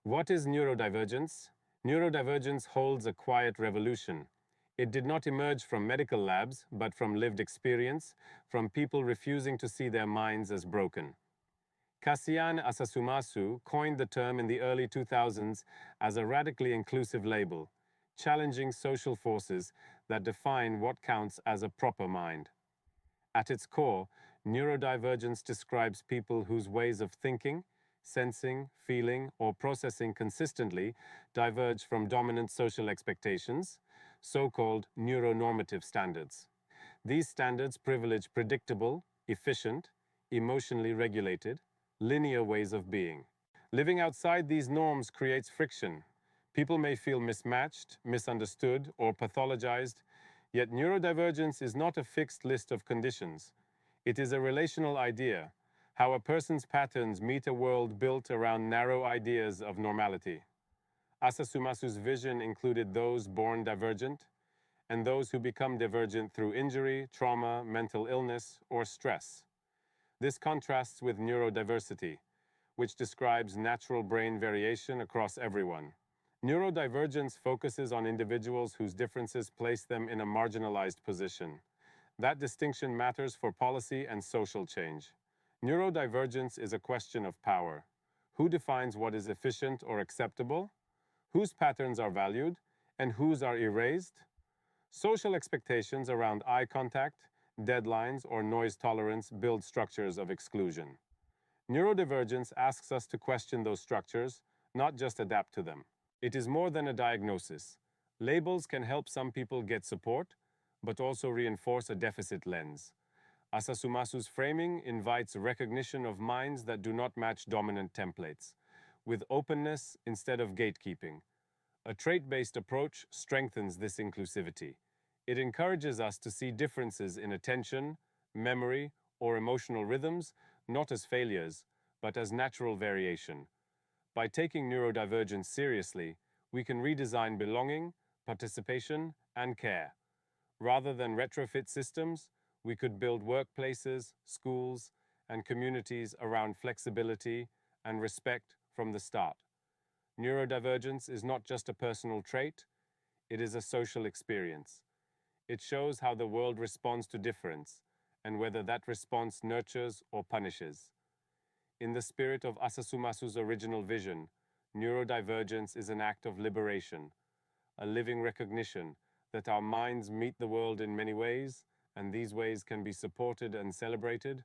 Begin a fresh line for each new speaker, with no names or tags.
What is neurodivergence? Neurodivergence holds a quiet revolution. It did not emerge from medical labs, but from lived experience, from people refusing to see their minds as broken. Kassiane Asasumasu coined the term in the early 2000s as a radically inclusive label, challenging social forces that define what counts as a proper mind. At its core, neurodivergence describes people whose ways of thinking, sensing, feeling, or processing consistently diverge from dominant social expectations, so-called neuronormative standards. These standards privilege predictable, efficient, emotionally regulated, linear ways of being. Living outside these norms creates friction. People may feel mismatched, misunderstood, or pathologized, yet neurodivergence is not a fixed list of conditions. It is a relational idea, how a person's patterns meet a world built around narrow ideas of normality. Asasumasu's vision included those born divergent and those who become divergent through injury, trauma, mental illness, or stress. This contrasts with neurodiversity, which describes natural brain variation across everyone. Neurodivergence focuses on individuals whose differences place them in a marginalized position. That distinction matters for policy and social change. Neurodivergence is a question of power. Who defines what is efficient or acceptable? Whose patterns are valued? And whose are erased? Social expectations around eye contact, deadlines, or noise tolerance build structures of exclusion. Neurodivergence asks us to question those structures, not just adapt to them. It is more than a diagnosis. Labels can help some people get support, but also reinforce a deficit lens. Asasumasu's framing invites recognition of minds that do not match dominant templates, with openness instead of gatekeeping. A trait-based approach strengthens this inclusivity. It encourages us to see differences in attention, memory, or emotional rhythms not as failures, but as natural variation. By taking neurodivergence seriously, we can redesign belonging, participation, and care. Rather than retrofit systems, we could build workplaces, schools, and communities around flexibility and respect from the start. Neurodivergence is not just a personal trait, it is a social experience. It shows how the world responds to difference, and whether that response nurtures or punishes. In the spirit of Asasumasu's original vision, neurodivergence is an act of liberation, a living recognition that our minds meet the world in many ways, and these ways can be supported and celebrated